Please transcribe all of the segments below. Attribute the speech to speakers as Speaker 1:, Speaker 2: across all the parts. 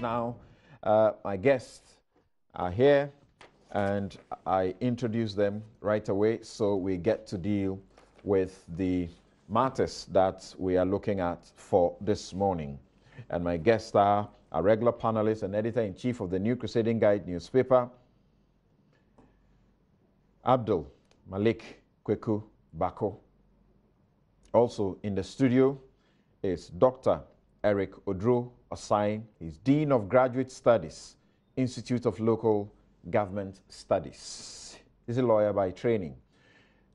Speaker 1: Now, my guests are here, and I introduce them right away so we get to deal with the matters that we are looking at for this morning. And my guests are a regular panelist and editor-in-chief of the New Crusading Guide newspaper, Abdul Malik Kweku Bako. Also in the studio is Dr. Eric Odro Osai. He's Dean of Graduate Studies, Institute of Local Government Studies. He's a lawyer by training.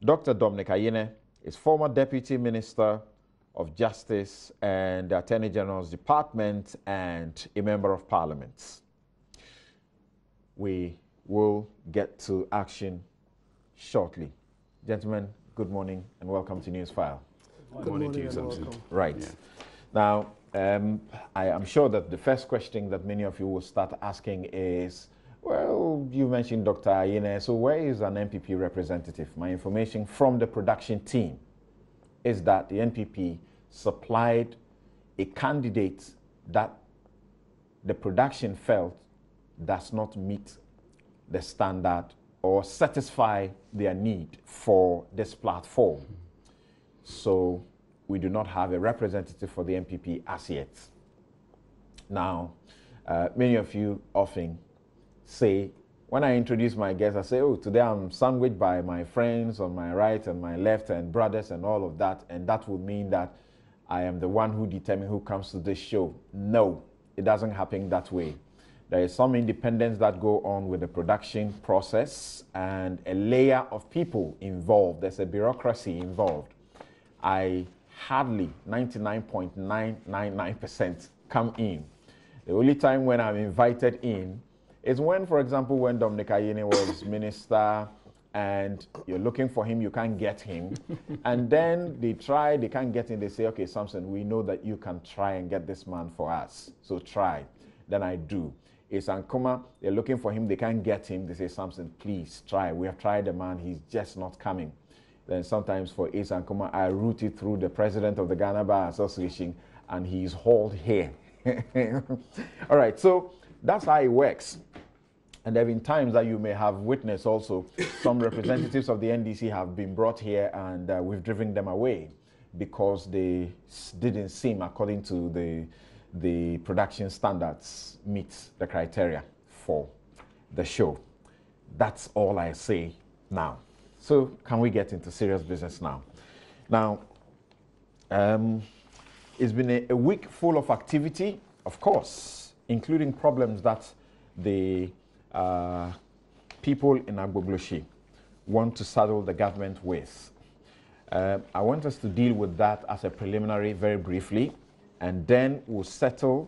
Speaker 1: Dr. Dominic Ayine is former Deputy Minister of Justice and the Attorney General's Department and a Member of Parliament. We will get to action shortly. Gentlemen, good morning and welcome to Newsfile.
Speaker 2: Good morning to you, Samson.
Speaker 1: Right. Yeah. Now, I am sure that the first question that many of you will start asking is, well, you mentioned Dr. Ayine, so where is an NPP representative? My information from the production team is that the NPP supplied a candidate that the production felt does not meet the standard or satisfy their need for this platform. So we do not have a representative for the NPP as yet. Now, many of you often say, when I introduce my guests, I say, oh, today I'm sandwiched by my friends on my right and my left and brothers and all of that, and that would mean that I am the one who determines who comes to this show. No, it doesn't happen that way. There is some independence that go on with the production process and a layer of people involved. There's a bureaucracy involved. I hardly 99.999% come in. The only time when I'm invited in is when, for example, when Dominic Ayine was minister and you're looking for him, you can't get him. And then they try, they can't get him. They say, okay, Samson, we know that you can try and get this man for us. So try. Then I do. It's Ankuma, they're looking for him, they can't get him. They say, Samson, please try. We have tried the man, he's just not coming. Then sometimes for Ace Ankuma, I route it through the president of the Ghana Bar Association, and he's hauled here. All right, so that's how it works. And there have been times that you may have witnessed also, some representatives of the NDC have been brought here and we've driven them away because they didn't seem, according to the production standards, meet the criteria for the show. That's all I say now. So can we get into serious business now? Now, it's been a week full of activity, of course, including problems that the people in Agbogbloshie want to saddle the government with. I want us to deal with that as a preliminary very briefly, and then we'll settle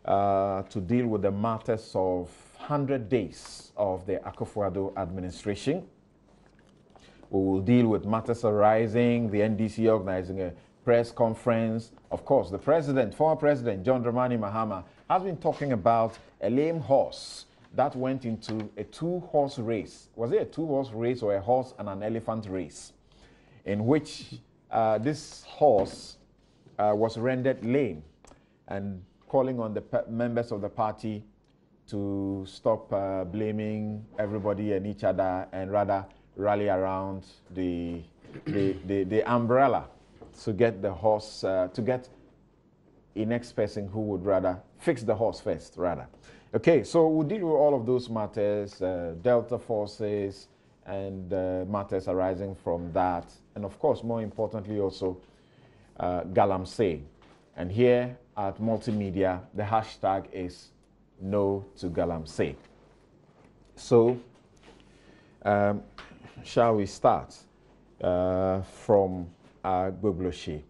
Speaker 1: to deal with the matters of 100 days of the Akufo-Addo administration. We will deal with matters arising, the NDC organizing a press conference. Of course, the president, former president, John Dramani Mahama, has been talking about a lame horse that went into a two-horse race. Was it a two-horse race or a horse and an elephant race? In which this horse was rendered lame, and calling on the members of the party to stop blaming everybody and each other and rather rally around the umbrella to get the horse, to get a next person who would rather fix the horse first, rather. Okay, so we'll deal with all of those matters, Delta forces and matters arising from that. And of course, more importantly also, Galamsey. And here at Multimedia, the hashtag is No to Galamsey. So, shall we start from Agbogbloshie?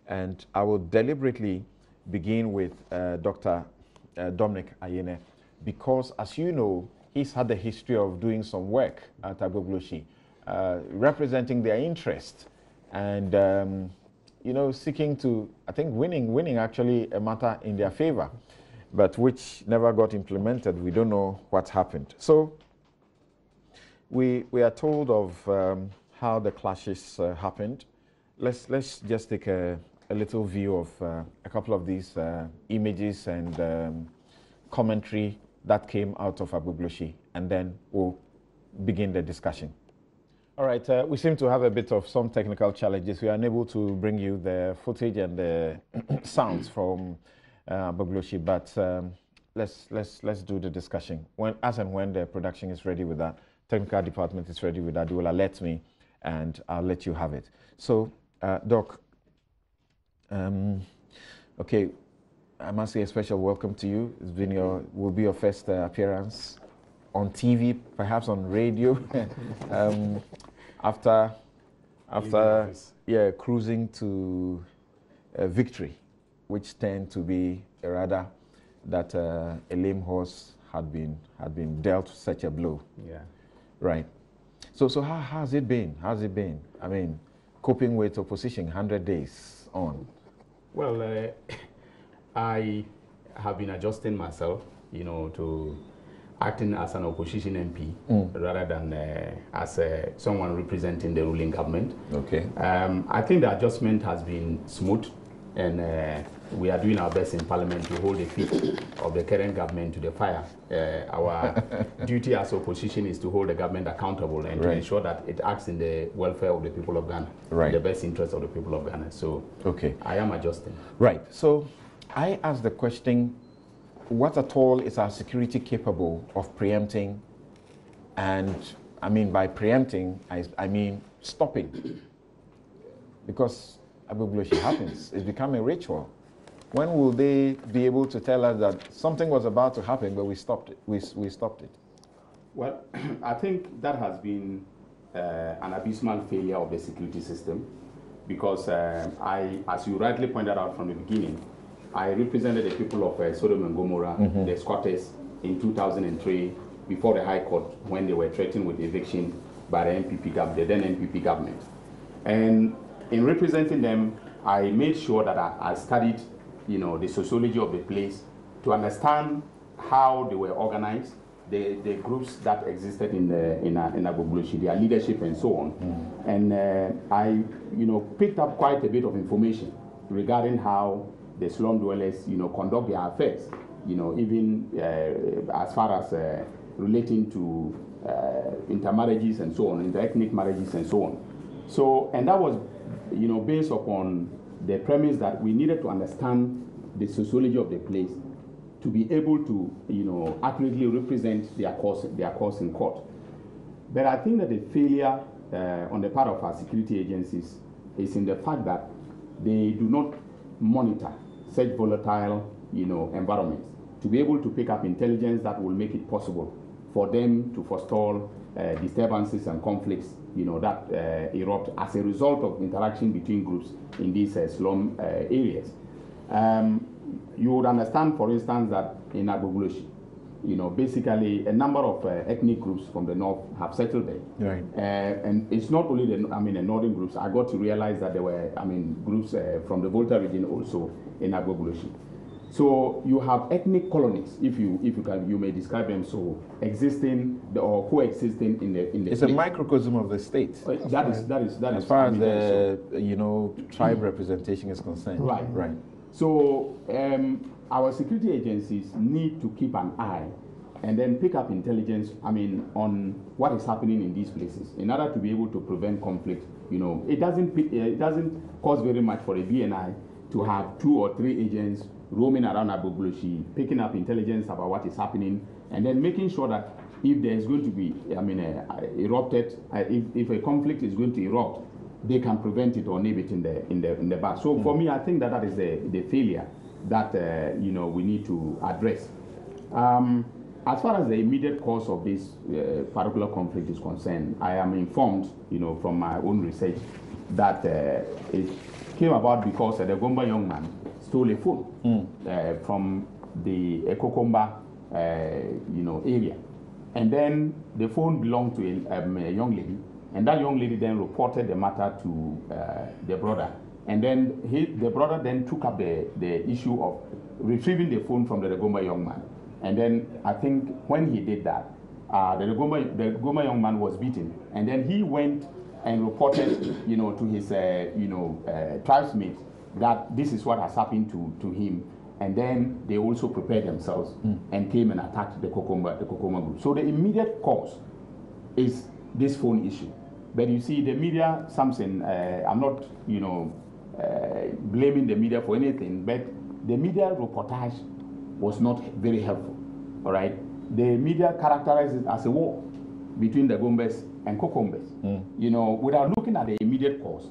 Speaker 1: And I will deliberately begin with Dr. Dominic Ayine, because as you know, he's had a history of doing some work at Agbogbloshie, representing their interest and you know, seeking to, I think, winning actually a matter in their favor, but which never got implemented. We don't know what happened. So we are told of how the clashes happened. Let's just take a little view of a couple of these images and commentary that came out of Agbogbloshie, and then we'll begin the discussion. All right, we seem to have a bit of some technical challenges. We are unable to bring you the footage and the sounds from Agbogbloshie, but let's do the discussion. As and when the production is ready with that, technical department is ready with that, they will alert me, and I'll let you have it. So, Doc, okay, I must say a special welcome to you. It's been will be your first appearance on TV, perhaps on radio, after cruising to victory, which tend to be a radar that a lame horse had been dealt such a blow.
Speaker 2: Yeah.
Speaker 1: Right. So how's it been? How's it been? I mean, coping with opposition 100 days on.
Speaker 2: Well, I have been adjusting myself, to acting as an opposition MP rather than as someone representing the ruling government.
Speaker 1: Okay.
Speaker 2: I think the adjustment has been smooth, and we are doing our best in Parliament to hold the feet of the current government to the fire. Our duty as opposition is to hold the government accountable and to ensure that it acts in the welfare of the people of Ghana, in the best interest of the people of Ghana. So okay, I am adjusting.
Speaker 1: Right. So I asked the question, what at all is our security capable of preempting? And I mean by preempting, I mean stopping. Because Agbogbloshie happens. It's become a ritual. When will they be able to tell us that something was about to happen, but we stopped it? We stopped it.
Speaker 2: Well, I think that has been an abysmal failure of the security system, because as you rightly pointed out from the beginning, I represented the people of Sodom and Gomorrah, the squatters, in 2003 before the High Court when they were threatened with eviction by the the then NPP government. And in representing them, I made sure that I studied, the sociology of the place to understand how they were organized, the groups that existed in Agbogbloshie, their leadership and so on. And I, picked up quite a bit of information regarding how the slum dwellers, conduct their affairs, even as far as relating to intermarriages and so on, inter-ethnic marriages and so on. So, and that was, based upon the premise that we needed to understand the sociology of the place to be able to, accurately represent their cause in court. But I think that the failure on the part of our security agencies is in the fact that they do not monitor such volatile, environments to be able to pick up intelligence that will make it possible for them to forestall disturbances and conflicts, that erupt as a result of interaction between groups in these slum areas. You would understand, for instance, that in Agbogbloshie, basically a number of ethnic groups from the north have settled there.
Speaker 1: Right.
Speaker 2: And it's not only the northern groups. I got to realize that there were, groups from the Volta region also in Agbogbloshie. So you have ethnic colonies, if you may describe them so, existing or coexisting in the.
Speaker 1: It's a microcosm of the state.
Speaker 2: That is.
Speaker 1: As far as the tribe representation is concerned.
Speaker 2: Right.
Speaker 1: Right.
Speaker 2: So our security agencies need to keep an eye and then pick up intelligence, on what is happening in these places in order to be able to prevent conflict. It doesn't cost very much for a BNI to have 2 or 3 agents roaming around Agbogbloshie, picking up intelligence about what is happening, and then making sure that if there is going to be, if a conflict is going to erupt, they can prevent it or nib it in the bud. So for me, I think that is the failure that we need to address. As far as the immediate cause of this particular conflict is concerned, I am informed, from my own research, that it came about because the Dagomba young man stole a phone from the Kokomba, area, and then the phone belonged to a young lady, and that young lady then reported the matter to the brother, and then the brother then took up the issue of retrieving the phone from the Dagomba young man, and then I think when he did that, the Dagomba young man was beaten, and then he went and reported, to his, tribesmates that this is what has happened to him, and then they also prepared themselves and came and attacked the Kokomba group. So the immediate cause is this phone issue. But you see, the media, something, I'm not, blaming the media for anything, but the media reportage was not very helpful, all right? The media characterized it as a war between the Dagombas and Kokombas, without looking at the immediate cause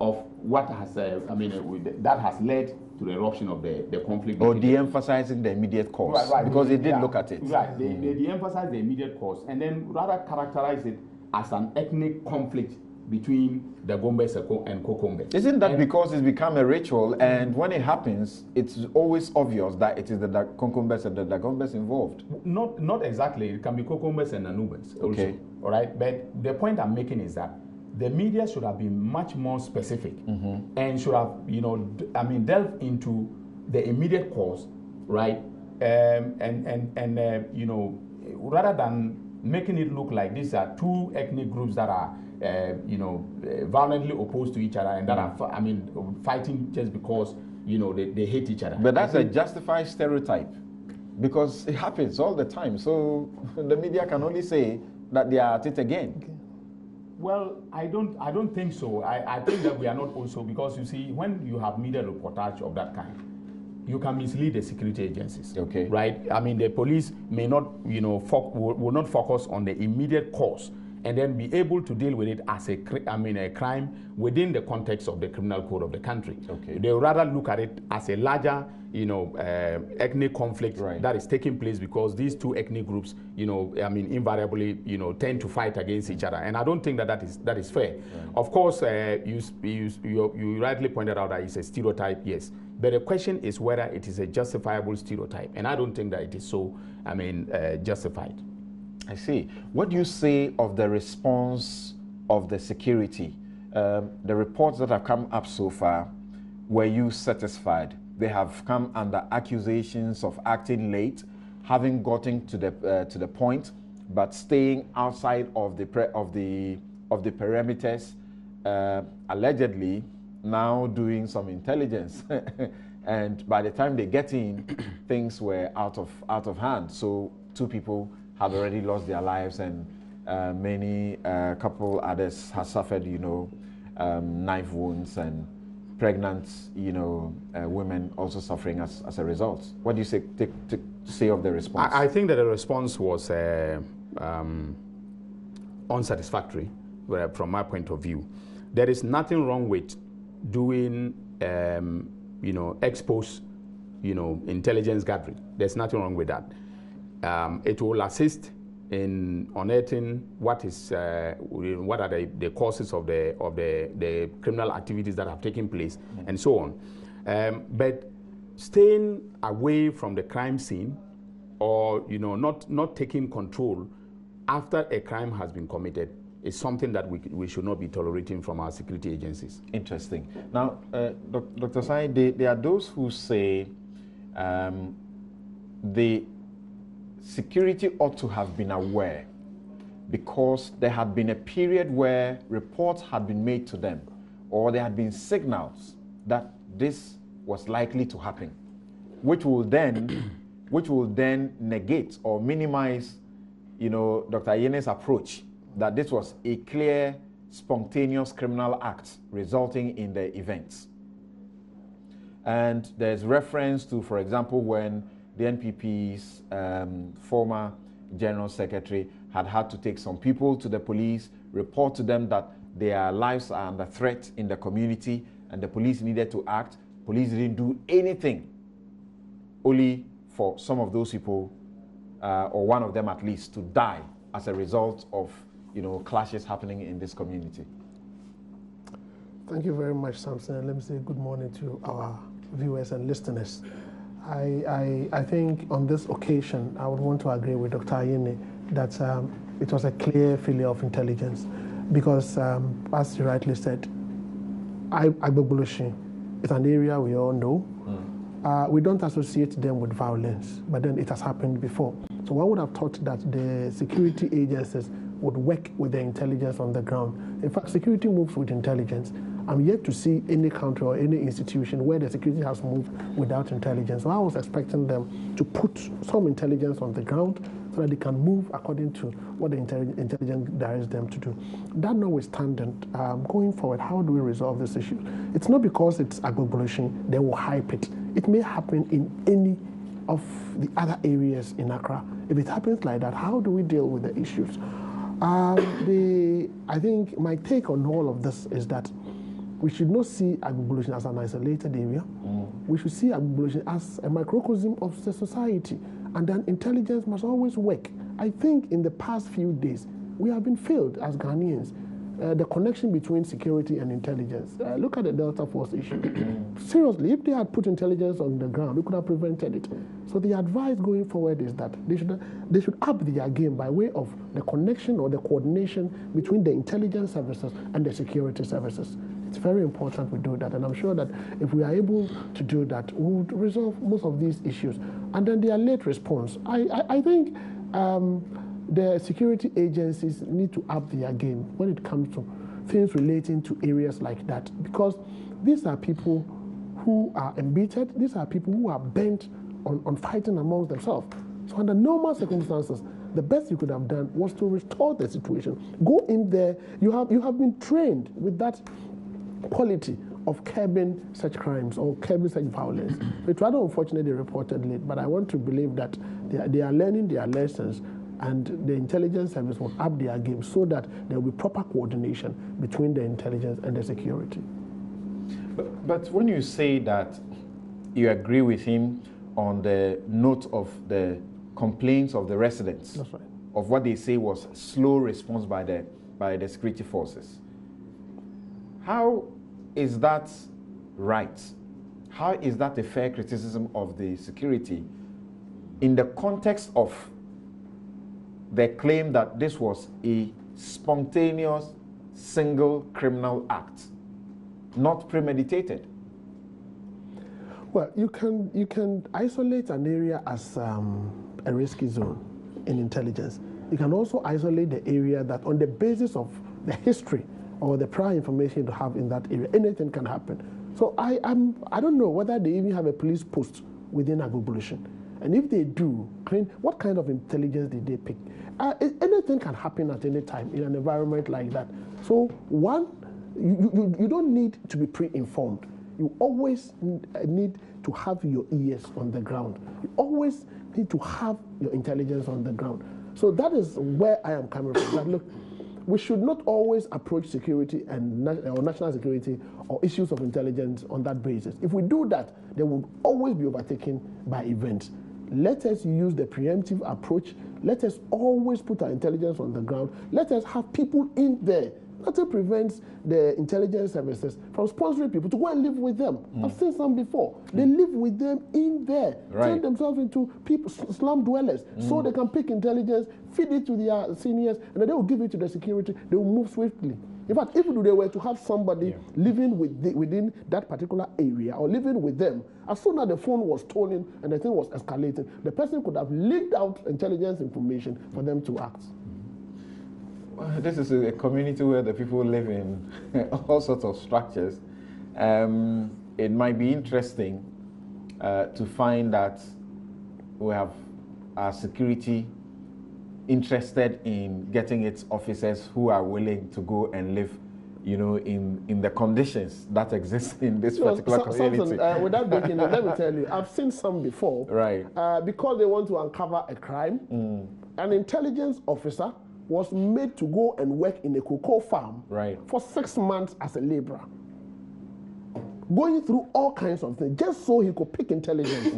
Speaker 2: of what has, that has led to the eruption of the conflict.
Speaker 1: Or de-emphasizing the immediate cause, right, because they did look at it.
Speaker 2: Right, they de-emphasized the immediate cause and then rather characterize it as an ethnic conflict between the Dagombas and Kokombas.
Speaker 1: Isn't that because it's become a ritual, and when it happens, it's always obvious that it is the Kokombas and the Dagombas involved?
Speaker 2: Not exactly. It can be Kokombas and Anubans also.
Speaker 1: Okay.
Speaker 2: All right. But the point I'm making is that the media should have been much more specific and should have, delved into the immediate cause, right? Rather than making it look like these are two ethnic groups that are, violently opposed to each other and that are, fighting just because, they hate each other.
Speaker 1: But that's a justified stereotype because it happens all the time. So the media can only say that they are at it again.
Speaker 2: Okay. Well, I don't think so. I think that we are not also, because you see, when you have media reportage of that kind, you can mislead the security agencies.
Speaker 1: Okay.
Speaker 2: Right? I mean, the police may not, will not focus on the immediate cause and then be able to deal with it as a crime within the context of the criminal code of the country.
Speaker 1: Okay.
Speaker 2: They rather look at it as a larger, ethnic conflict that is taking place because these two ethnic groups, invariably, tend to fight against each other. And I don't think that is fair. Right. Of course, you rightly pointed out that it's a stereotype, yes. But the question is whether it is a justifiable stereotype. And I don't think that it is so, justified.
Speaker 1: I see. What do you say of the response of the security? The reports that have come up so far, were you satisfied? They have come under accusations of acting late, having gotten to the point, but staying outside of the perimeters, allegedly now doing some intelligence. And by the time they get in, things were out of hand. So 2 people have already lost their lives, and couple others have suffered, knife wounds, and pregnant, women also suffering as a result. What do you say of the response?
Speaker 2: I think that the response was unsatisfactory from my point of view. There is nothing wrong with doing, expose, intelligence gathering. There's nothing wrong with that. It will assist in unearthing what are the causes of the criminal activities that have taken place, and so on. But staying away from the crime scene, or not taking control after a crime has been committed, is something that we should not be tolerating from our security agencies.
Speaker 1: Interesting. Now, Dr. Sai, there are those who say the security ought to have been aware, because there had been a period where reports had been made to them, or there had been signals that this was likely to happen, which will then negate or minimize, Dr. Ayene's approach that this was a clear, spontaneous criminal act resulting in the events. And there's reference to, for example, when the NPP's former General Secretary had to take some people to the police, report to them that their lives are under threat in the community, and the police needed to act. Police didn't do anything, only for some of those people, or one of them at least, to die as a result of clashes happening in this community.
Speaker 3: Thank you very much, Samson. And let me say good morning to our viewers and listeners. I think on this occasion, I would want to agree with Dr. Ayene that it was a clear failure of intelligence, because as you rightly said, Agbogbloshie is an area we all know. We don't associate them with violence, but then it has happened before. So one would have thought that the security agencies would work with the intelligence on the ground. In fact, security moves with intelligence. I'm yet to see any country or any institution where the security has moved without intelligence. So I was expecting them to put some intelligence on the ground so that they can move according to what the intelligence directs them to do. That notwithstanding, going forward, how do we resolve this issue? It's not because it's Agbogbloshie, they will hype it. It may happen in any of the other areas in Accra. If it happens like that, how do we deal with the issues? I think my take on all of this is that we should not see Agbogbloshie as an isolated area. We should see Agbogbloshie as a microcosm of the society, and then intelligence must always work. I think in the past few days, we have been failed as Ghanaians. The connection between security and intelligence. Look at the Delta Force issue. Seriously, if they had put intelligence on the ground, we could have prevented it. So the advice going forward is that they should up their game by way of the connection or the coordination between the intelligence services and the security services. It's very important we do that, and I'm sure that if we are able to do that, we would resolve most of these issues. And then their late response. I think the security agencies need to up their game when it comes to things relating to areas like that, because these are people who are embittered, these are people who are bent on fighting amongst themselves. So under normal circumstances, the best you could have done was to restore the situation. Go in there, you have been trained with that quality of curbing such crimes or curbing such violence. It's rather unfortunate they reported late, but I want to believe that they are learning their lessons, and the intelligence service will up their game so that there will be proper coordination between the intelligence and the security.
Speaker 1: But when you say that you agree with him on the note of the complaints of the residents,
Speaker 3: that's right,
Speaker 1: of what they say was slow response by the security forces, how is that right? How is that a fair criticism of the security in the context of the claim that this was a spontaneous, single criminal act, not premeditated?
Speaker 3: Well, you can isolate an area as a risky zone in intelligence. You can also isolate the area that on the basis of the history or the prior information you have in that area, anything can happen. So I don't know whether they even have a police post within Agbogbloshie. And if they do, what kind of intelligence did they pick? Anything can happen at any time in an environment like that. So one, you don't need to be pre-informed. You always need to have your ears on the ground. You always need to have your intelligence on the ground. So that is where I am coming from. That look, we should not always approach security and or national security or issues of intelligence on that basis. If we do that, they will always be overtaken by events. Let us use the preemptive approach. Let us always put our intelligence on the ground. Let us have people in there. Nothing prevents the intelligence services from sponsoring people to go and live with them. I've seen some before. They live with them in there, turn themselves into people, slum dwellers, so they can pick intelligence, feed it to their seniors, and then they will give it to the security. They will move swiftly. In fact, if they were to have somebody living within that particular area or living with them, as soon as the phone was stolen and the thing was escalating, the person could have leaked out intelligence information for them to act.
Speaker 1: This is a community where the people live in all sorts of structures. It might be interesting to find that we have our security interested in getting its officers who are willing to go and live, you know, in the conditions that exist in this particular community.
Speaker 3: Without breaking it, let me tell you, I've seen some before.
Speaker 1: Right.
Speaker 3: Because they want to uncover a crime, an intelligence officer was made to go and work in a cocoa farm for 6 months as a laborer, going through all kinds of things just so he could pick intelligence.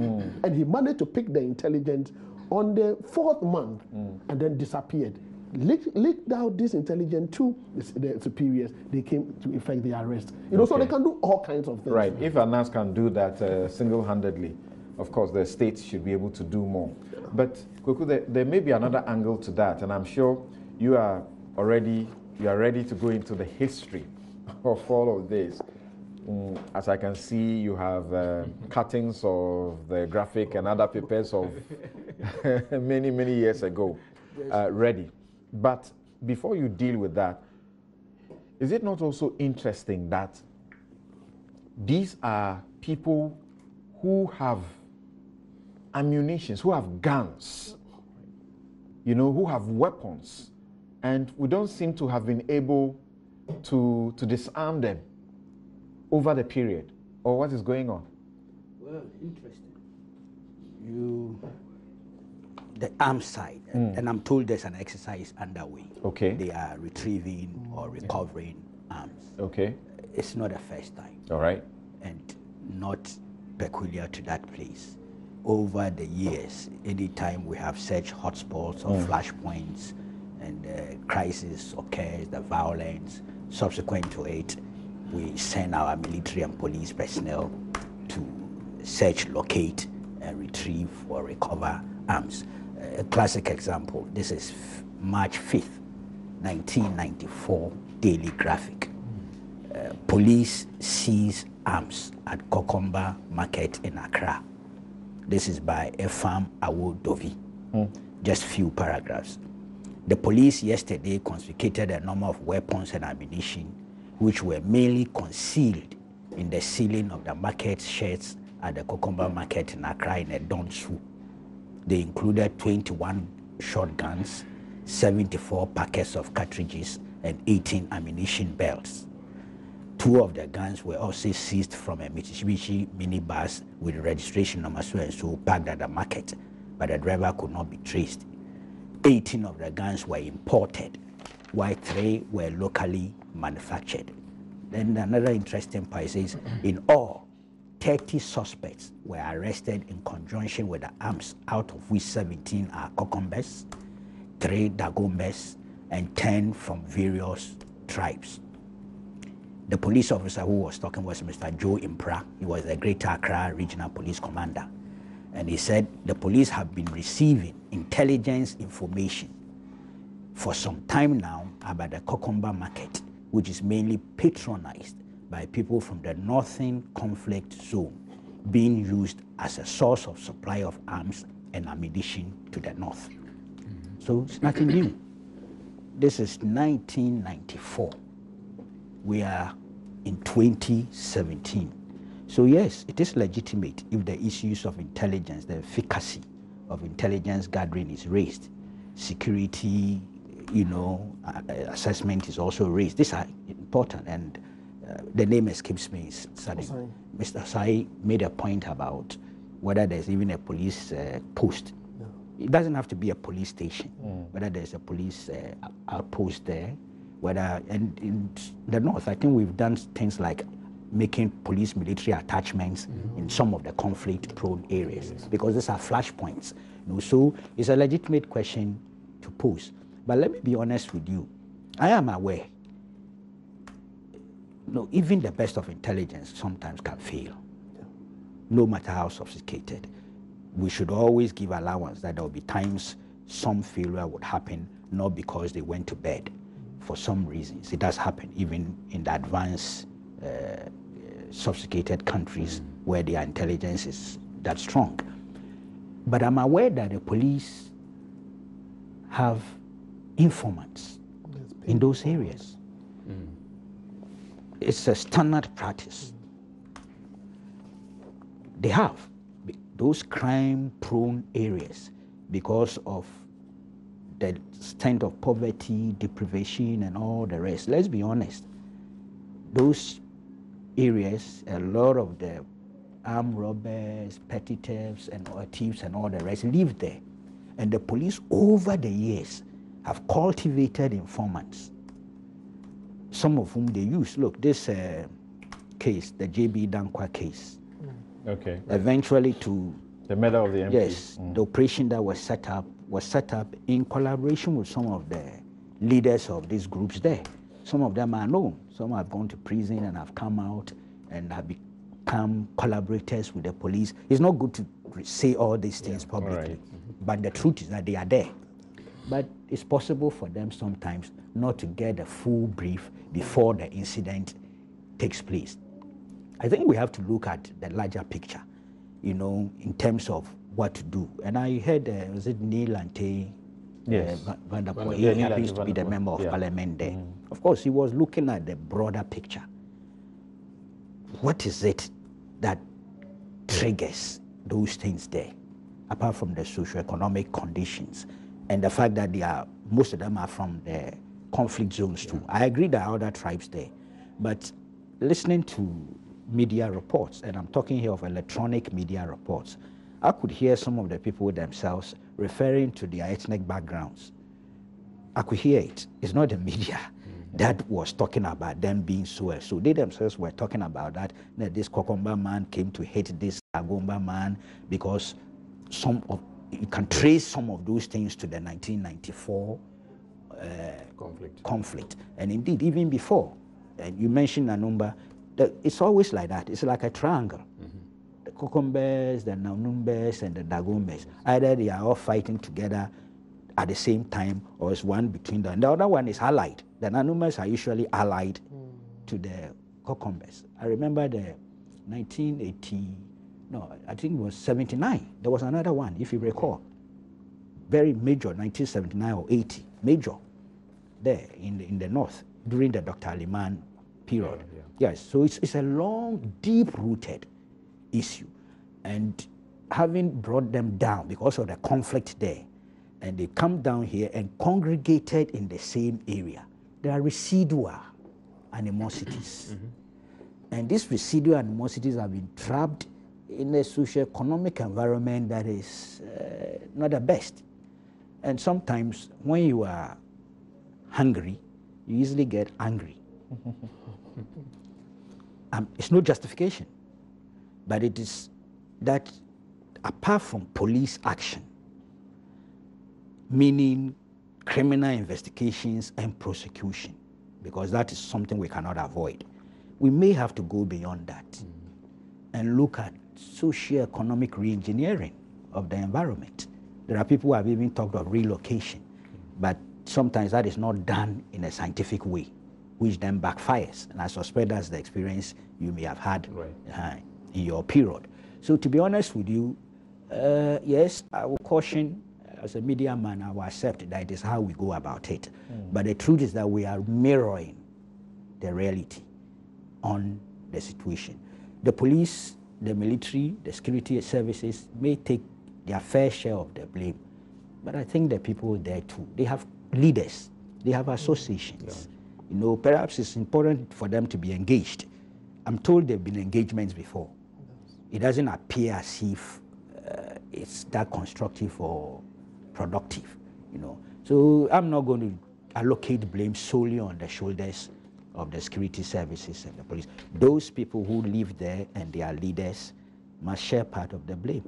Speaker 3: And he managed to pick the intelligence on the 4th month and then disappeared. Leaked out this intelligence to the superiors. They came to effect the arrest. You know, so they can do all kinds of things.
Speaker 1: Right. If a nurse can do that single-handedly, of course, the states should be able to do more. But Koku, there may be another angle to that, and I'm sure you are ready to go into the history of all of this. As I can see, you have cuttings of the graphic and other papers of many, many years ago ready. But before you deal with that, is it not also interesting that these are people who have ammunition, who have guns, you know, who have weapons, and we don't seem to have been able to disarm them over the period. Or what is going on?
Speaker 4: Well, interesting. The arms side, and I'm told there's an exercise underway.
Speaker 1: Okay.
Speaker 4: They are retrieving or recovering arms.
Speaker 1: Okay.
Speaker 4: It's not the first time.
Speaker 1: All right.
Speaker 4: And not peculiar to that place. Over the years, anytime we have such hotspots or flashpoints and crisis occurs, the violence subsequent to it, we send our military and police personnel to search, locate, and retrieve or recover arms. A classic example, this is March 5th, 1994, Daily Graphic. Police seize arms at Kokomba Market in Accra. This is by Efam Awodovi. Just few paragraphs. The police yesterday confiscated a number of weapons and ammunition which were mainly concealed in the ceiling of the market sheds at the Kokomba Market in Accra in Edonsu. They included 21 shotguns, 74 packets of cartridges, and 18 ammunition belts. 2 of the guns were also seized from a Mitsubishi minibus with registration number so and so parked at the market, but the driver could not be traced. 18 of the guns were imported, while 3 were locally manufactured. Then another interesting part says, in all, 30 suspects were arrested in conjunction with the arms, out of which 17 are Kokombas, 3 Dagombas, and 10 from various tribes. The police officer who was talking was Mr. Joe Impra. He was the Greater Accra Regional Police Commander. And he said the police have been receiving intelligence information for some time now about the Kokomba Market, which is mainly patronized by people from the northern conflict zone, being used as a source of supply of arms and ammunition to the north. So it's nothing new. This is 1994. We are in 2017. So yes, it is legitimate if the issues of intelligence, the efficacy of intelligence gathering is raised. Security, assessment is also raised. These are important, and the name escapes me. Mr. Asai made a point about whether there's even a police post. No. It doesn't have to be a police station, whether there's a police outpost there, whether, and in the north, I think we've done things like making police military attachments in some of the conflict-prone areas, because these are flashpoints. So it's a legitimate question to pose. But let me be honest with you. I am aware. Even the best of intelligence sometimes can fail, no matter how sophisticated. We should always give allowance that there will be times some failure would happen, not because they went to bed. For some reasons, it does happen, even in the advanced, sophisticated countries where their intelligence is that strong. But I'm aware that the police have informants in those areas. It's a standard practice. They have those crime-prone areas because of the extent of poverty, deprivation, and all the rest. Let's be honest. Those areas, a lot of the armed robbers, petty thieves, and thieves, and all the rest live there. And the police, over the years, have cultivated informants, some of whom they use. Look, this case, the J.B. Dankwa case, eventually to
Speaker 1: the murder of the MP.
Speaker 4: Yes, the operation that was set up in collaboration with some of the leaders of these groups there. Some of them are known. Some have gone to prison and have come out and have become collaborators with the police. It's not good to say all these things publicly, but the truth is that they are there. But it's possible for them sometimes not to get a full brief before the incident takes place. I think we have to look at the larger picture, in terms of what to do. And I heard, was it Neil Ante? Yes. Vanderpoel, he happens to be the member of parliament there. Of course, he was looking at the broader picture. what is it that triggers those things there, apart from the socio-economic conditions and the fact that most of them are from the conflict zones too. I agree there are other tribes there, but listening to media reports, and I'm talking here of electronic media reports, I could hear some of the people themselves referring to their ethnic backgrounds. I could hear it. It's not the media that was talking about them being so. They themselves were talking about that this Kokomba man came to hate this Dagomba man because you can trace some of those things to the 1994 conflict. And indeed, even before, and you mentioned a number, it's always like that. It's like a triangle. The Kokombas, the Nanumbas, and the Dagombas. Either they are all fighting together at the same time, or it's one between them. The other one is allied. The Nanumbas are usually allied to the Kokombas. I remember the 1980, no, I think it was 79. There was another one, if you recall. Very major, 1979 or 80, major, there in the north, during the Dr. Aliman period. Yes, so it's a long, deep-rooted issue. And having brought them down because of the conflict there, and they come down here and congregated in the same area, there are residual animosities. And these residual animosities have been trapped in a socio-economic environment that is not the best. And sometimes when you are hungry, you easily get angry. It's no justification, but it is that apart from police action, meaning criminal investigations and prosecution, because that is something we cannot avoid, we may have to go beyond that and look at socio-economic re-engineering of the environment. There are people who have even talked of relocation, but sometimes that is not done in a scientific way, which then backfires. And I suspect that's the experience you may have had in your period. So to be honest with you, yes, I will caution, as a media man, I will accept that it is how we go about it. But the truth is that we are mirroring the reality on the situation. The police, the military, the security services may take their fair share of the blame, but I think the people there too, they have leaders, they have associations. You know, perhaps it's important for them to be engaged. I'm told there have been engagements before. It doesn't appear as if it's that constructive or productive, you know. So I'm not going to allocate blame solely on the shoulders of the security services and the police. Those people who live there and their leaders must share part of the blame.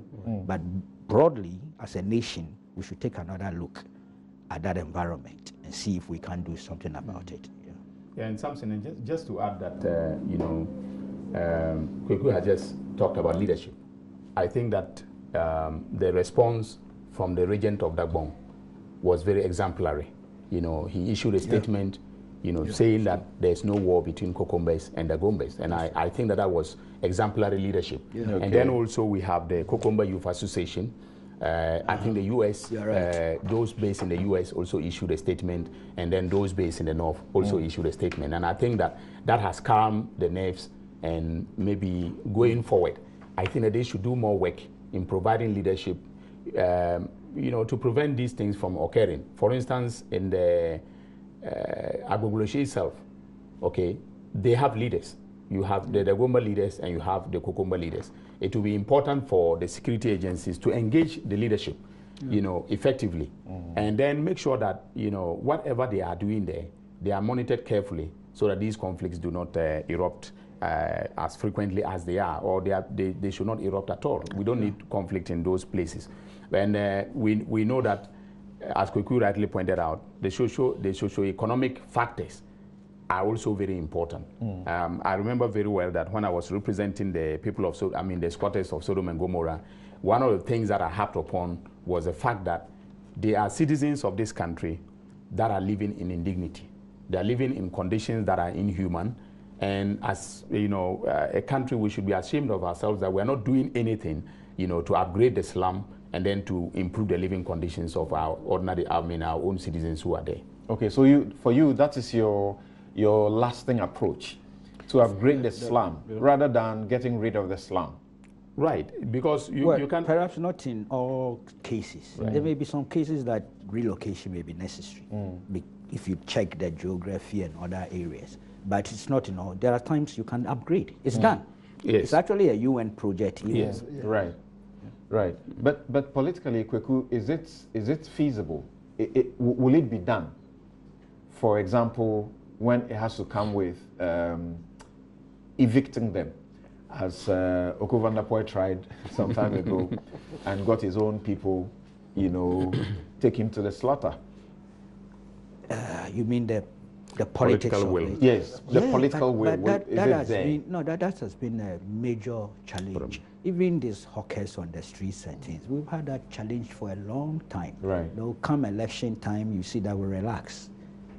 Speaker 4: But broadly, as a nation, we should take another look at that environment and see if we can do something about it.
Speaker 2: Yeah, and something, and just to add that, you know, Kweku has just talked about leadership. I think that the response from the regent of Dagbon was very exemplary. You know, he issued a statement, you know, saying that there's no war between Kokombas and Dagombas. And I think that that was exemplary leadership. And then also we have the Kokomba Youth Association. I think the U.S., those based in the U.S. also issued a statement, and then those based in the North also issued a statement. And I think that that has calmed the nerves, and maybe going forward, I think that they should do more work in providing leadership, you know, to prevent these things from occurring. For instance, in the Agbogbloshie itself, okay, they have leaders. You have the Dagomba leaders and you have the Kokomba leaders. It will be important for the security agencies to engage the leadership, you know, effectively, and then make sure that, you know, whatever they are doing there, they are monitored carefully so that these conflicts do not erupt as frequently as they are, or they should not erupt at all. We don't need conflict in those places. And we know that, as Kweku rightly pointed out, the socio-economic factors are also very important. I remember very well that when I was representing the people of, the squatters of Sodom and Gomorrah, one of the things that I harped upon was the fact that they are citizens of this country that are living in indignity. They are living in conditions that are inhuman. And as, you know, a country, we should be ashamed of ourselves that we're not doing anything, you know, to upgrade the slum and then to improve the living conditions of our ordinary, our own citizens who are there.
Speaker 1: Okay, so for you, that is your lasting approach. to upgrade the slum rather than getting rid of the slum.
Speaker 2: Right, because you can...
Speaker 4: Perhaps not in all cases. Right. There may be some cases that relocation may be necessary if you check the geography and other areas. But it's not in all. There are times you can upgrade. It's done.
Speaker 2: Yes.
Speaker 4: It's actually a UN project.
Speaker 1: Yes, right. Right. But politically, Kweku, is it feasible? Will it be done? For example, when it has to come with evicting them, as Okovandapoi tried some time ago and got his own people, you know, taken to the slaughter.
Speaker 4: You mean the political will?
Speaker 1: Yes, the political will.
Speaker 4: That has been a major challenge. Even these hawkers on the streets and things, we've had that challenge for a long time.
Speaker 1: Right.
Speaker 4: Come election time, you see that we relax.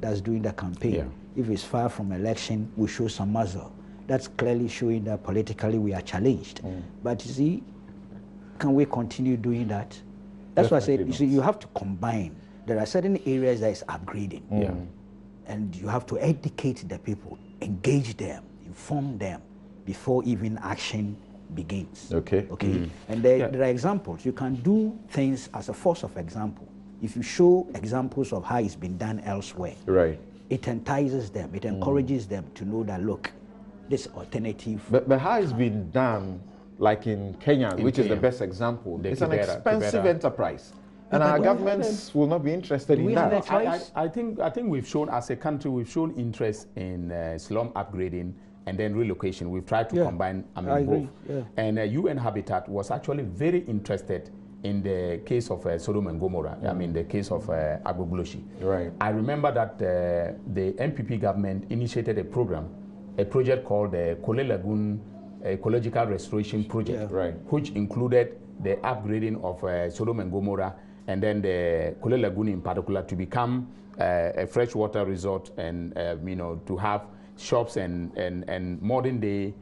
Speaker 4: That's during the campaign. Yeah. If it's far from election, we show some muzzle. That's clearly showing that politically we are challenged. But you see, can we continue doing that? That's why I said, you see, you have to combine. There are certain areas that is upgrading. And you have to educate the people, engage them, inform them before even action begins.
Speaker 1: Okay.
Speaker 4: And there are examples. You can do things as a force of example. If you show examples of how it's been done elsewhere, it entices them, it encourages them to know that, look, this alternative.
Speaker 1: But how it's been done, like in Kenya, which is the best example, it's an expensive enterprise. And our governments will not be interested in that.
Speaker 2: I think we've shown, as a country, we've shown interest in slum upgrading and then relocation. We've tried to combine both. And UN Habitat was actually very interested in the case of Sodom and Gomorrah, I mean the case of Agbogbloshie.
Speaker 1: Right.
Speaker 2: I remember that the MPP government initiated a project called the Kole Lagoon Ecological Restoration Project, which included the upgrading of Sodom and Gomorrah and then the Kole Lagoon in particular to become a freshwater resort and to have shops and modern day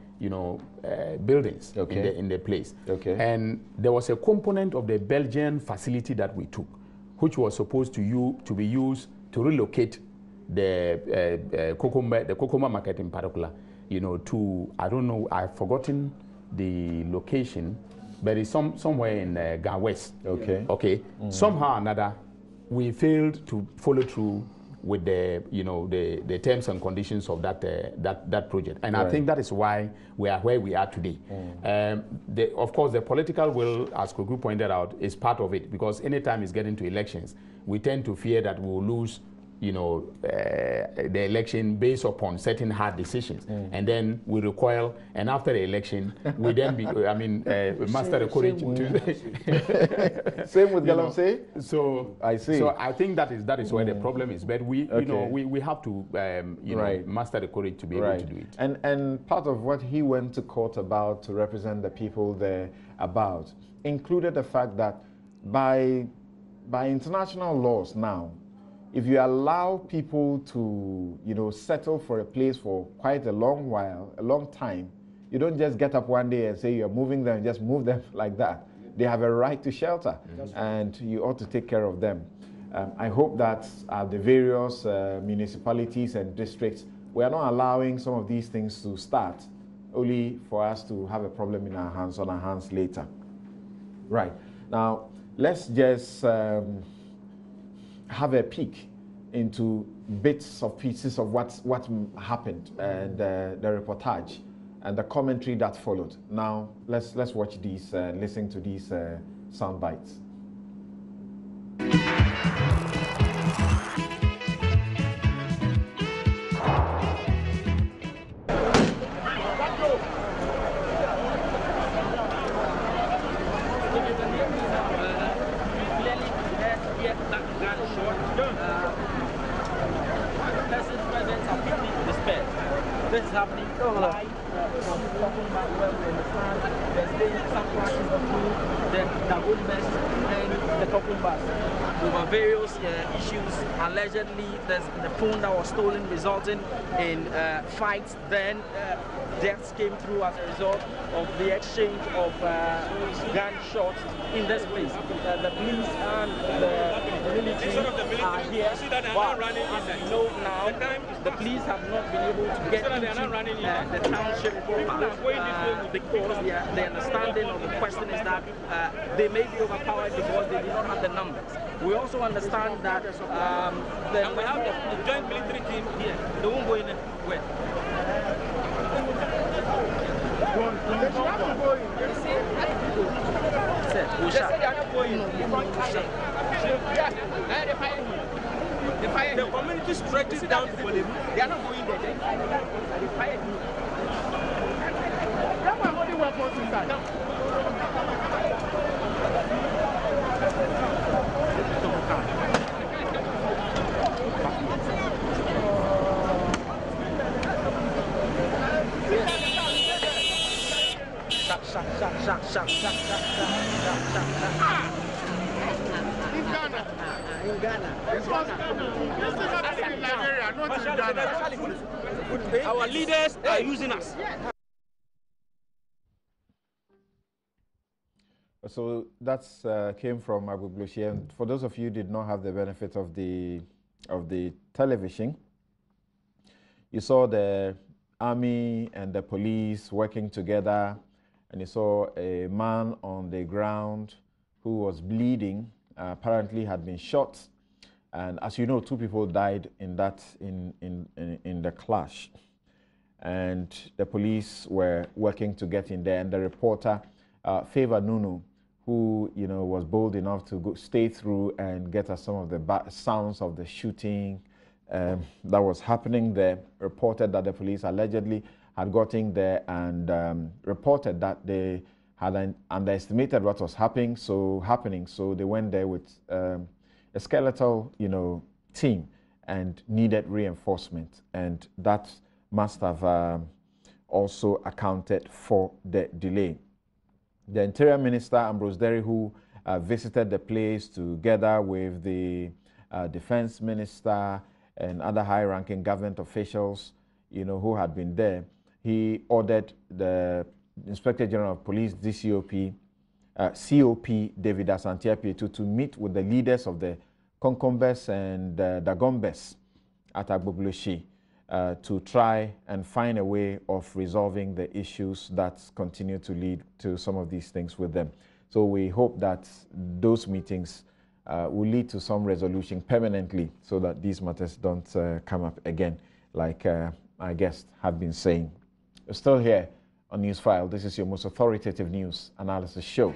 Speaker 2: buildings in the place. And there was a component of the Belgian facility that we took, which was supposed to be used to relocate the Kokomba market in particular, to, I don't know, I've forgotten the location, but it's somewhere in Ga West. Somehow or another, we failed to follow through with the terms and conditions of that project, and I think that is why we are where we are today. Of course, the political will, as Kogu pointed out, is part of it, because anytime it's getting to elections, we tend to fear that we will lose the election based upon certain hard decisions, and then we recoil, and after the election we then master the courage to
Speaker 1: same with Galamsey.
Speaker 2: So
Speaker 1: I see.
Speaker 2: So I think that is where the problem is, but we have to master the courage to be able to do it.
Speaker 1: And part of what he went to court about, to represent the people there about, included the fact that by international laws now, if you allow people to, settle for a place for quite a long while, a long time, you don't just get up one day and say you're moving them, just move them like that. They have a right to shelter, and you ought to take care of them. I hope that at the various municipalities and districts, we are not allowing some of these things to start, only for us to have a problem on our hands later. Right. Now, let's just have a peek into pieces of what happened and the reportage and the commentary that followed. Now let's watch these, listen to these sound bites.
Speaker 5: This is happening live from Kokomba, where we understand there's been some clashes between the Dagombas and the Kokombas over various issues. Allegedly, there's the phone that was stolen, resulting in fights. Then deaths came through as a result of the exchange of gunshots in this place. The police and the military are here, but as we know now, the police have not been able to get into the township because the understanding of the question is that they may be overpowered because they do not have the numbers. We also understand that we have the joint military team here. They won't go in where? They should have to go in. They say they are not going. The community stretches down to them. They are not going there. They fired me. That's why only weapons inside. In Ghana. In Nigeria, not in Ghana. Our leaders are using us.
Speaker 1: So that's came from Agbogbloshie, and for those of you who did not have the benefit of the television, you saw the army and the police working together, and you saw a man on the ground who was bleeding, apparently had been shot, and as you know, 2 people died in that in the clash, and the police were working to get in there, and the reporter Favor Nunu, who was bold enough to stay through and get us some of the sounds of the shooting that was happening there, reported that the police allegedly had gotten there and reported that they had underestimated what was happening. So they went there with a skeletal, team and needed reinforcement, and that must have also accounted for the delay. The Interior Minister, Ambrose Derry, who visited the place together with the Defense Minister and other high-ranking government officials, who had been there, he ordered the Inspector General of Police, DCOP, COP David Asante-Apietu, to meet with the leaders of the Kokombas and Dagombas at Agbogbloshie to try and find a way of resolving the issues that continue to lead to some of these things with them. So we hope that those meetings will lead to some resolution permanently so that these matters don't come up again, like our guests have been saying. We're still here on Newsfile. This is your most authoritative news analysis show.